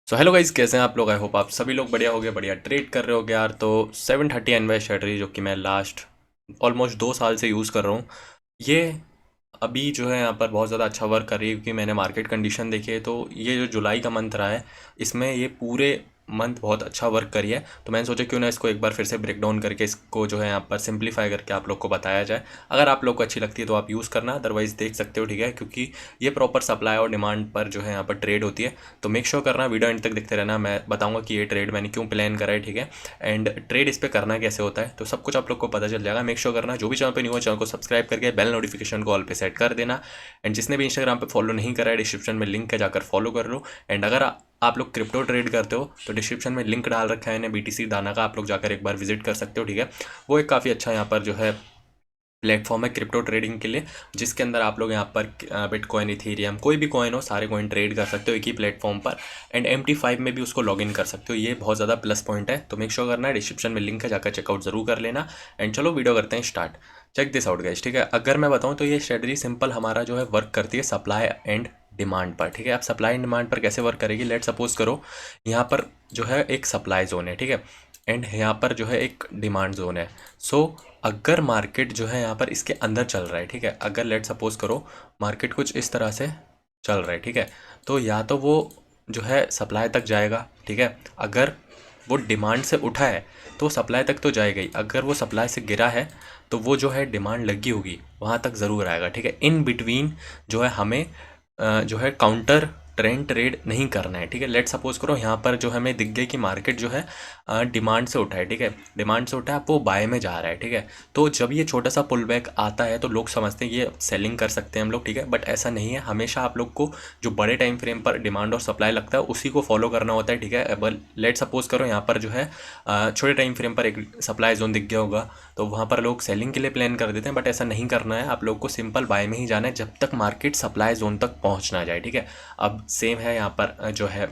So hello guys, कैसे हैं आप लोग। आई होप आप सभी लोग बढ़िया हो गए, बढ़िया ट्रेड कर रहे हो यार। तो 730 एनवाई स्ट्रेटजी जो कि मैं लास्ट ऑलमोस्ट 2 साल से यूज़ कर रहा हूँ, ये अभी जो है यहाँ पर बहुत ज़्यादा अच्छा वर्क कर रही है, क्योंकि मैंने मार्केट कंडीशन देखी है। तो ये जो जुलाई का मंथ रहा है, इसमें ये पूरे मंथ बहुत अच्छा वर्क करी है। तो मैंने सोचा क्यों ना इसको एक बार फिर से ब्रेक डाउन करके इसको जो है यहाँ पर सिंप्लीफाई करके आप लोग को बताया जाए। अगर आप लोग को अच्छी लगती है तो आप यूज़ करना, अदरवाइज़ देख सकते हो, ठीक है। क्योंकि ये प्रॉपर सप्लाई और डिमांड पर जो है यहाँ पर ट्रेड होती है। तो मेक श्योर करना, वीडियो एंड तक देखते रहना, मैं बताऊंगा कि ये ट्रेड मैंने क्यों प्लान करा है, ठीक है। एंड ट्रेड इस पर करना कैसे होता है, तो सब कुछ आप लोग को पता चल जाएगा। मेक श्योर करना, जो भी चैनल पे न्यू हो चैनल को सब्सक्राइब करके बेल नोटिफिकेशन को ऑल पे सेट कर देना। एंड जिसने भी इंस्टाग्राम पे फॉलो नहीं करा है, डिस्क्रिप्शन में लिंक है, जाकर फॉलो कर लो। एंड अगर आप लोग क्रिप्टो ट्रेड करते हो तो डिस्क्रिप्शन में लिंक डाल रखा है ना BTC दाना का, आप लोग जाकर एक बार विजिट कर सकते हो, ठीक है। वो एक काफ़ी अच्छा यहाँ पर जो है प्लेटफॉर्म है क्रिप्टो ट्रेडिंग के लिए, जिसके अंदर आप लोग यहाँ पर बिटकॉइन, इथेरियम, कोई भी कॉइन हो, सारे कॉइन ट्रेड कर सकते हो एक ही प्लेटफॉर्म पर। एंड MT5 में भी उसको लॉगिन कर सकते हो, ये बहुत ज़्यादा प्लस पॉइंट है। तो मेक श्योर करना है, डिस्क्रिप्शन में लिंक है, जाकर चेकआउट जरूर कर लेना। एंड चलो वीडियो करते हैं start. Check this out guys, ठीक है। अगर मैं बताऊँ तो ये स्ट्रेटजी सिंपल हमारा जो है वर्क करती है सप्लाई एंड डिमांड पर, ठीक है। अब सप्लाई एंड डिमांड पर कैसे वर्क करेगी, लेट सपोज करो यहाँ पर जो है एक सप्लाई जोन है, ठीक है। एंड यहाँ पर जो है एक डिमांड जोन है। सो अगर मार्केट जो है यहाँ पर इसके अंदर चल रहा है, ठीक है, अगर लेट सपोज करो मार्केट कुछ इस तरह से चल रहा है, ठीक है, तो या तो वो जो है सप्लाई तक जाएगा, ठीक है। अगर वो डिमांड से उठा है तो सप्लाई तक तो जाएगा ही, अगर वो सप्लाई से गिरा है तो वो जो है डिमांड लगी होगी वहाँ तक ज़रूर आएगा, ठीक है। इन बिटवीन जो है हमें जो है काउंटर ट्रेंड ट्रेड नहीं करना है, ठीक है। लेट सपोज करो यहाँ पर जो हमें दिख गया कि मार्केट जो है डिमांड से उठा है, ठीक है, डिमांड से उठा है, वो बाय में जा रहा है, ठीक है। तो जब ये छोटा सा पुल बैक आता है तो लोग समझते हैं ये सेलिंग कर सकते हैं हम लोग, ठीक है, बट ऐसा नहीं है। हमेशा आप लोग को जो बड़े टाइम फ्रेम पर डिमांड और सप्लाई लगता है उसी को फॉलो करना होता है, ठीक है। अब लेट सपोज करो यहाँ पर जो है छोटे टाइम फ्रेम पर एक सप्लाई जोन दिख गया होगा, तो वहाँ पर लोग सेलिंग के लिए प्लान कर देते हैं, बट ऐसा नहीं करना है। आप लोग को सिंपल बाय में ही जाना है जब तक मार्केट सप्लाई जोन तक पहुँच ना जाए, ठीक है। अब सेम है यहाँ पर जो है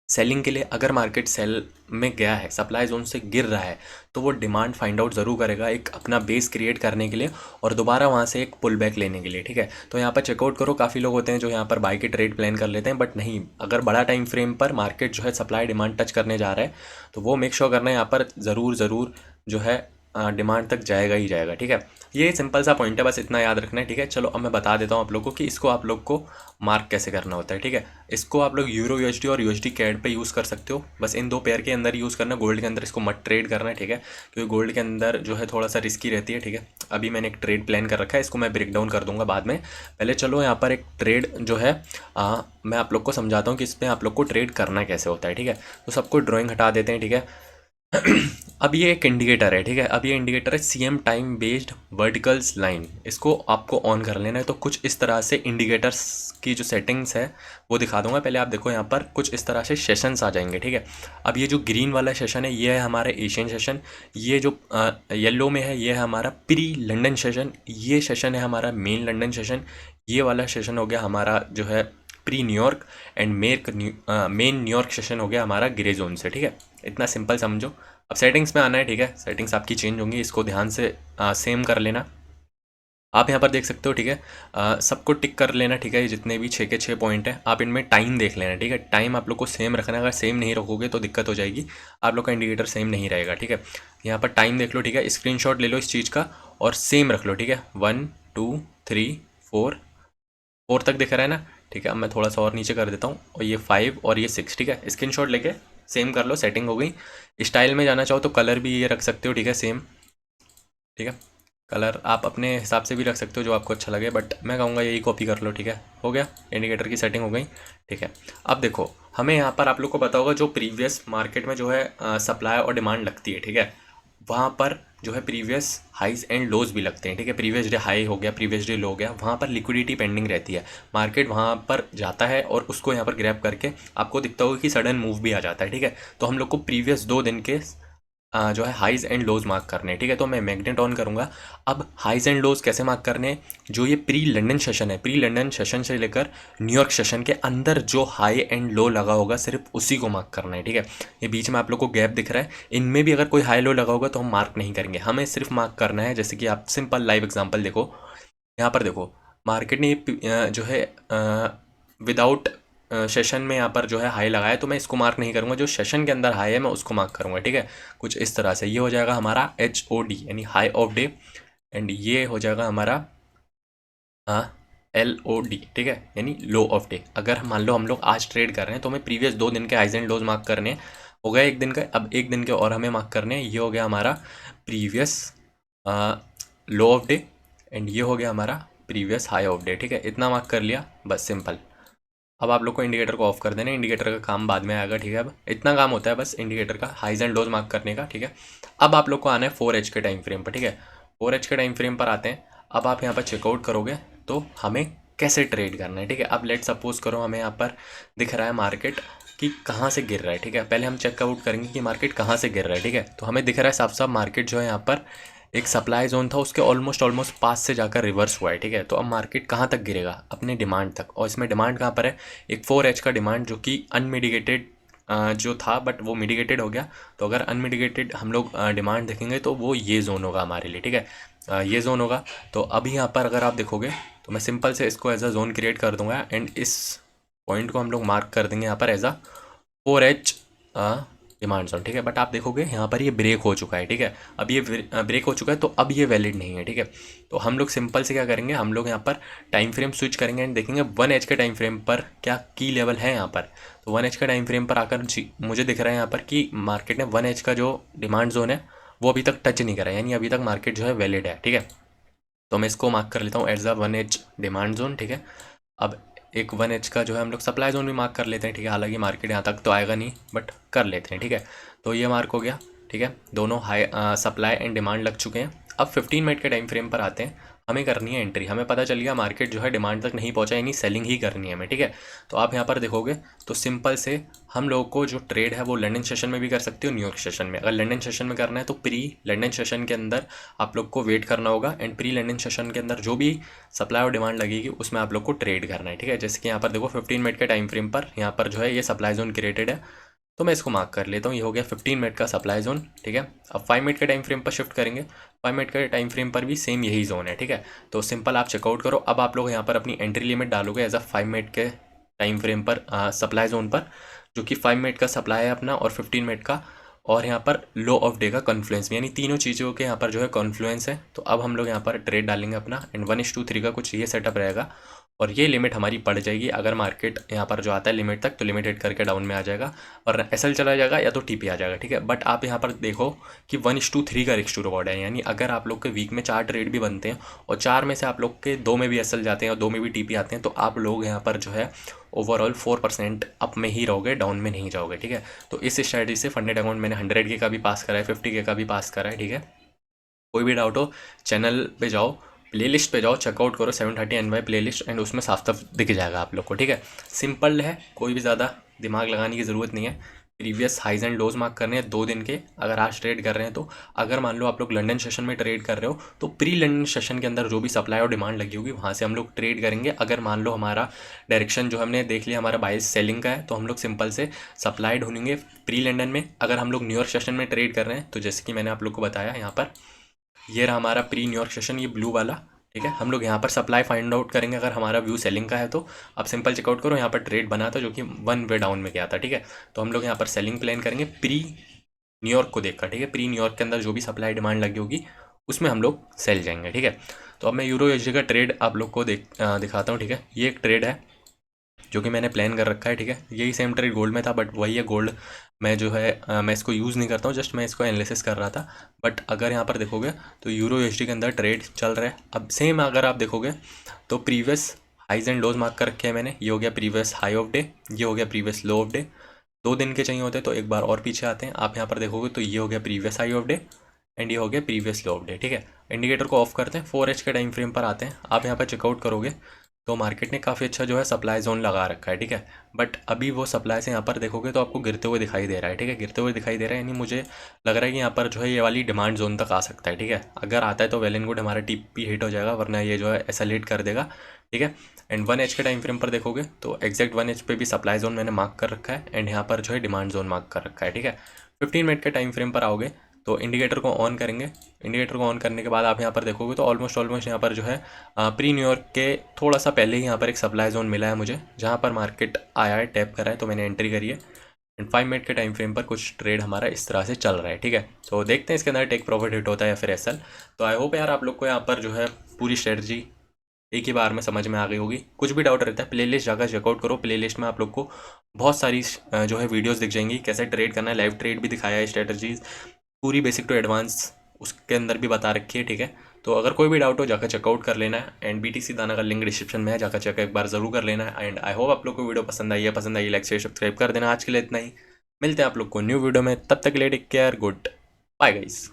सेलिंग के लिए, अगर मार्केट सेल में गया है, सप्लाई जोन से गिर रहा है, तो वो डिमांड फाइंड आउट ज़रूर करेगा एक अपना बेस क्रिएट करने के लिए और दोबारा वहाँ से एक पुल बैक लेने के लिए, ठीक है। तो यहाँ पर चेकआउट करो, काफ़ी लोग होते हैं जो यहाँ पर बाई के ट्रेड प्लान कर लेते हैं, बट नहीं, अगर बड़ा टाइम फ्रेम पर मार्केट जो है सप्लाई डिमांड टच करने जा रहा है तो वो मेक श्योर करना है यहाँ पर ज़रूर ज़रूर जो है डिमांड तक जाएगा ही जाएगा, ठीक है। ये सिंपल सा पॉइंट है, बस इतना याद रखना है, ठीक है। चलो अब मैं बता देता हूँ आप लोगों को कि इसको आप लोग को मार्क कैसे करना होता है, ठीक है। इसको आप लोग यूरो USD और USD कैड पे यूज़ कर सकते हो, बस इन दो पेयर के अंदर यूज़ करना है। गोल्ड के अंदर इसको मत ट्रेड करना है, ठीक है, क्योंकि गोल्ड के अंदर जो है थोड़ा सा रिस्की रहती है, ठीक है। अभी मैंने एक ट्रेड प्लान कर रखा है, इसको मैं ब्रेक डाउन कर दूंगा बाद में। पहले चलो यहाँ पर एक ट्रेड जो है मैं आप लोग को समझाता हूँ कि इसमें आप लोग को ट्रेड करना कैसे होता है, ठीक है। तो सबको ड्राइंग हटा देते हैं, ठीक है। अब ये एक इंडिकेटर है, ठीक है। अब ये इंडिकेटर है CM time based verticals line, इसको आपको ऑन कर लेना है। तो कुछ इस तरह से इंडिकेटर्स की जो सेटिंग्स है वो दिखा दूंगा। पहले आप देखो यहाँ पर कुछ इस तरह से सेशंस आ जाएंगे, ठीक है। अब ये जो ग्रीन वाला सेशन है ये है हमारा एशियन सेशन, ये जो येलो में है ये है हमारा प्री लंदन सेशन, ये सेशन है हमारा मेन लंदन सेशन, ये वाला सेशन हो गया हमारा जो है pre New York, and main New York session हो गया हमारा ग्रे जोन से, ठीक है। इतना सिंपल समझो। अब सेटिंग्स में आना है, ठीक है, सेटिंग्स आपकी चेंज होंगी, इसको ध्यान से सेम कर लेना। आप यहाँ पर देख सकते हो, ठीक है, सबको टिक कर लेना, ठीक है। ये जितने भी 6 के 6 पॉइंट हैं, आप इनमें टाइम देख लेना, ठीक है। टाइम आप लोग को सेम रखना है, अगर सेम नहीं रखोगे तो दिक्कत हो जाएगी, आप लोग का इंडिकेटर सेम नहीं रहेगा, ठीक है। यहाँ पर टाइम देख लो, ठीक है, स्क्रीनशॉट ले लो इस चीज़ का और सेम रख लो, ठीक है। 1 2 3 4 4 तक दिख रहा है ना, ठीक है। अब मैं थोड़ा सा और नीचे कर देता हूँ, और ये 5 और ये 6, ठीक है। स्क्रीनशॉट लेके सेम कर लो, सेटिंग हो गई। स्टाइल में जाना चाहो तो कलर भी ये रख सकते हो, ठीक है, सेम, ठीक है। कलर आप अपने हिसाब से भी रख सकते हो जो आपको अच्छा लगे, बट मैं कहूँगा यही कॉपी कर लो, ठीक है। हो गया, इंडिकेटर की सेटिंग हो गई, ठीक है। अब देखो हमें यहाँ पर आप लोग को पता होगा जो प्रीवियस मार्केट में जो है सप्लाई और डिमांड लगती है, ठीक है, वहाँ पर जो है प्रीवियस हाइज एंड लोज भी लगते हैं, ठीक है। प्रीवियस डे हाई हो गया, प्रीवियस डे लो हो गया, वहाँ पर लिक्विडिटी पेंडिंग रहती है। मार्केट वहाँ पर जाता है और उसको यहाँ पर ग्रैब करके आपको दिखता होगा कि सडन मूव भी आ जाता है, ठीक है। तो हम लोग को प्रीवियस 2 दिन के जो है हाइज एंड लोज मार्क करने हैं, ठीक है। तो मैं मैग्नेट ऑन करूंगा। अब हाइज एंड लोज कैसे मार्क करने हैं, जो ये प्री लंदन सेशन है, प्री लंदन सेशन से लेकर न्यूयॉर्क सेशन के अंदर जो हाई एंड लो लगा होगा सिर्फ उसी को मार्क करना है, ठीक है। ये बीच में आप लोग को गैप दिख रहा है, इनमें भी अगर कोई हाई लो लगा होगा तो हम मार्क नहीं करेंगे, हमें सिर्फ मार्क करना है। जैसे कि आप सिंपल लाइव एग्जाम्पल देखो, यहाँ पर देखो मार्केट ने जो है विदाउट सेशन में यहाँ पर जो है हाई लगाया तो मैं इसको मार्क नहीं करूँगा, जो सेशन के अंदर हाई है मैं उसको मार्क करूँगा, ठीक है। कुछ इस तरह से ये हो जाएगा हमारा HOD यानी हाई ऑफ डे, एंड ये हो जाएगा हमारा LOD, ठीक है, यानी लो ऑफ डे। अगर मान लो हम लोग आज ट्रेड कर रहे हैं तो हमें प्रीवियस 2 दिन के हाइज एंड लोज मार्क करने हैं। हो गया एक दिन का, अब एक दिन के और हमें मार्क करने हैं। ये हो गया हमारा previous low of day, and ये हो गया हमारा प्रीवियस हाई ऑफ डे, ठीक है। इतना मार्क कर लिया, बस सिंपल। अब आप लोग को इंडिकेटर को ऑफ कर देना, इंडिकेटर का काम बाद में आएगा, ठीक है। अब इतना काम होता है बस इंडिकेटर का हाइज एंड लोज मार्क करने का, ठीक है। अब आप लोग को आना है 4H के टाइम फ्रेम पर, ठीक है। 4H के टाइम फ्रेम पर आते हैं। अब आप यहाँ पर चेकआउट करोगे तो हमें कैसे ट्रेड करना है, ठीक है। अब लेट सपोज करो हमें यहाँ पर दिख रहा है मार्केट कि कहाँ से गिर रहा है, ठीक है। पहले हम चेकआउट करेंगे कि मार्केट कहाँ से गिर रहा है, ठीक है। तो हमें दिख रहा है साफ साफ मार्केट जो है यहाँ पर एक सप्लाई जोन था, उसके ऑलमोस्ट पास से जाकर रिवर्स हुआ है, ठीक है। तो अब मार्केट कहाँ तक गिरेगा, अपने डिमांड तक। और इसमें डिमांड कहाँ पर है, एक 4H का डिमांड जो कि अनमिटिगेटेड जो था, बट वो मिटिगेटेड हो गया। तो अगर अनमिटिगेटेड हम लोग डिमांड देखेंगे तो वो ये जोन होगा हमारे लिए, ठीक है। ये जोन होगा। तो अभी यहाँ पर अगर आप देखोगे तो मैं सिंपल से इसको एज अ जोन क्रिएट कर दूंगा, एंड इस पॉइंट को हम लोग मार्क कर देंगे यहाँ पर as a 4H demand zone, ठीक है। बट आप देखोगे यहाँ पर ये ब्रेक हो चुका है, ठीक है। अब ये ब्रेक हो चुका है तो अब ये वैलिड नहीं है, ठीक है। तो हम लोग सिंपल से क्या करेंगे, हम लोग यहाँ पर टाइम फ्रेम स्विच करेंगे एंड देखेंगे 1H के टाइम फ्रेम पर क्या की लेवल है यहाँ पर। तो 1H का टाइम फ्रेम पर आकर मुझे दिख रहा है यहाँ पर कि मार्केट ने 1H का जो डिमांड जोन है वो अभी तक टच नहीं करा है, यानी अभी तक मार्केट जो है वैलिड है, ठीक है। तो मैं इसको मार्क कर लेता हूँ as a 1H demand zone, ठीक है। अब एक 1H का जो है हम लोग सप्लाई जोन भी मार्क कर लेते हैं, ठीक है। हालांकि मार्केट यहाँ तक तो आएगा नहीं, बट कर लेते हैं, ठीक है। तो ये मार्क हो गया, ठीक है। दोनों हाई सप्लाई एंड डिमांड लग चुके हैं। अब 15 मिनट के टाइम फ्रेम पर आते हैं। हमें करनी है एंट्री। हमें पता चल गया मार्केट जो है डिमांड तक नहीं पहुंचा, यानी सेलिंग ही करनी है हमें, ठीक है। तो आप यहाँ पर देखोगे तो सिंपल से हम लोगों को जो ट्रेड है वो लंदन सेशन में भी कर सकते हो, न्यूयॉर्क सेशन में। अगर लंदन सेशन में करना है तो प्री लंदन सेशन के अंदर आप लोग को वेट करना होगा, एंड प्री लंदन सेशन के अंदर जो भी सप्लाई और डिमांड लगेगी उसमें आप लोग को ट्रेड करना है, ठीक है। जैसे कि यहाँ पर देखो 15 मिनट के टाइम फ्रेम पर यहाँ पर जो है ये सप्लाई जोन क्रिएटेड है, तो मैं इसको मार्क कर लेता हूँ। ये हो गया 15 मिनट का सप्लाई जोन, ठीक है। अब 5 मिनट के टाइम फ्रेम पर शिफ्ट करेंगे। 5 मिनट के टाइम फ्रेम पर भी सेम यही जोन है, ठीक है। तो सिंपल आप चेकआउट करो। अब आप लोग यहाँ पर अपनी एंट्री लिमिट डालोगे एज अ 5 मिनट के टाइम फ्रेम पर सप्लाई जोन पर, जो कि 5 मिनट का सप्लाई है अपना और 15 मिनट का, और यहाँ पर लो ऑफ डे का कॉन्फ्लुएंस, यानी तीनों चीज़ों के यहाँ पर जो है कॉन्फ्लुएंस है। तो अब हम लोग यहाँ पर ट्रेड डालेंगे अपना, एंड 1:3 का कुछ ये सेटअप रहेगा, और ये लिमिट हमारी बढ़ जाएगी। अगर मार्केट यहाँ पर जो आता है लिमिट तक तो लिमिट हिट करके डाउन में आ जाएगा, और SL चला जाएगा या तो TP आ जाएगा, ठीक है। बट आप यहाँ पर देखो कि 1:3 का रिस्क टू रिवॉर्ड है, यानी अगर आप लोग के वीक में 4 ट्रेड भी बनते हैं और 4 में से आप लोग के 2 में भी SL जाते हैं और 2 में भी TP आते हैं, तो आप लोग यहाँ पर जो है ओवरऑल 4% अप में ही रहोगे, डाउन में नहीं जाओगे, ठीक है। तो इस स्ट्रैटेजी से फंडेड अकाउंट मैंने 100 के का भी पास करा है, 50 के का भी पास करा है, ठीक है। कोई भी डाउट हो चैनल पे जाओ, प्लेलिस्ट पे जाओ, चेकआउट करो 730 NY प्लेलिस्ट, एंड उसमें साफ साफ दिख जाएगा आप लोग को, ठीक है। सिंपल है, कोई भी ज़्यादा दिमाग लगाने की ज़रूरत नहीं है। Previous highs and lows mark करने हैं 2 दिन के, अगर आज ट्रेड कर रहे हैं तो। अगर मान लो आप लोग लंदन सेशन में ट्रेड कर रहे हो तो प्री लंदन सेशन के अंदर जो भी सप्लाई और डिमांड लगी होगी वहाँ से हम लोग ट्रेड करेंगे। अगर मान लो हमारा डायरेक्शन जो हमने देख लिया हमारा बाइस सेलिंग का है, तो हम लोग सिंपल से सप्लाई ढूंढेंगे प्री लंदन में। अगर हम लोग न्यूयॉर्क सेशन में ट्रेड कर रहे हैं तो जैसे कि मैंने आप लोग को बताया यहाँ पर, ये रहा हमारा प्री न्यूयॉर्क सेशन, ये ब्लू वाला, ठीक है। हम लोग यहाँ पर सप्लाई फाइंड आउट करेंगे अगर हमारा व्यू सेलिंग का है तो। आप सिंपल चेकआउट करो, यहाँ पर ट्रेड बना था जो कि 1 वे डाउन में गया था, ठीक है। तो हम लोग यहाँ पर सेलिंग प्लान करेंगे प्री न्यूयॉर्क को देखकर, ठीक है। प्री न्यूयॉर्क के अंदर जो भी सप्लाई डिमांड लगी होगी उसमें हम लोग सेल जाएंगे, ठीक है। तो अब मैं यूरो USD का ट्रेड आप लोग को दिखाता हूँ, ठीक है। ये एक ट्रेड है जो कि मैंने प्लान कर रखा है, ठीक है। यही सेम ट्रेड गोल्ड में था, बट वही है गोल्ड मैं जो है मैं इसको यूज़ नहीं करता हूँ, जस्ट मैं इसको एनालिसिस कर रहा था। बट अगर यहाँ पर देखोगे तो यूरो USD के अंदर ट्रेड चल रहा है। अब सेम अगर आप देखोगे तो previous highs and lows mark कर रखे हैं मैंने। ये हो गया प्रीवियस हाई ऑफ डे, ये हो गया प्रीवियस लो ऑफ डे। 2 दिन के चाहिए होते तो एक बार और पीछे आते हैं। आप यहाँ पर देखोगे तो ये हो गया previous high of day, and ये हो गया प्रीवियस लो ऑफ डे, ठीक है। इंडिकेटर को ऑफ करते हैं, 4H के टाइम फ्रेम पर आते हैं। आप यहाँ पर चेकआउट करोगे तो मार्केट ने काफ़ी अच्छा जो है सप्लाई जोन लगा रखा है, ठीक है। बट अभी वो सप्लाई से यहाँ पर देखोगे तो आपको गिरते हुए दिखाई दे रहा है, ठीक है। गिरते हुए दिखाई दे रहा है, यानी मुझे लग रहा है कि यहाँ पर जो है ये वाली डिमांड जोन तक आ सकता है, ठीक है। अगर आता है तो वेल एंड गुड, हमारा TP हिट हो जाएगा, वरना ये जो है SL हिट कर देगा, ठीक है। एंड 1H के टाइम फ्रेम पर देखोगे तो एग्जैक्ट 1H पे भी सप्लाई जोन मैंने मार्क कर रखा है, एंड यहाँ पर जो है डिमांड जोन मार्क कर रखा है, ठीक है। 15 मिनट के टाइम फ्रेम पर आओगे तो इंडिकेटर को ऑन करेंगे। इंडिकेटर को ऑन करने के बाद आप यहाँ पर देखोगे तो ऑलमोस्ट यहाँ पर जो है प्री न्यू ईयर के थोड़ा सा पहले ही यहाँ पर एक सप्लाई जोन मिला है मुझे, जहाँ पर मार्केट आया है, टैप करा है, तो मैंने एंट्री करी है। एंड 5 मिनट के टाइम फ्रेम पर कुछ ट्रेड हमारा इस तरह से चल रहा है, ठीक है। तो देखते हैं इसके अंदर टेक प्रॉफिट हिट होता है या फिर एसएल। तो आई होप यार आप लोग को यहाँ पर जो है पूरी स्ट्रेटजी एक ही बार में समझ में आ गई होगी। कुछ भी डाउट रहता है प्लेलिस्ट जाकर चेकआउट करो। प्लेलिस्ट में आप लोग को बहुत सारी जो है वीडियोस दिख जाएंगी, कैसे ट्रेड करना है, लाइव ट्रेड भी दिखाया है, स्ट्रेटजीज पूरी बेसिक टू एडवांस उसके अंदर भी बता रखी है, ठीक है। तो अगर कोई भी डाउट हो जाकर चेकआउट कर लेना है। एंड BTC दाना का लिंक डिस्क्रिप्शन में है, जाकर चेक एक बार जरूर कर लेना है। एंड आई होप आप लोग को वीडियो पसंद आई है, लाइक शेयर सब्सक्राइब कर देना। आज के लिए इतना ही, मिलते हैं आप लोग को न्यू वीडियो में, तब तक के लिए take care, goodbye guys.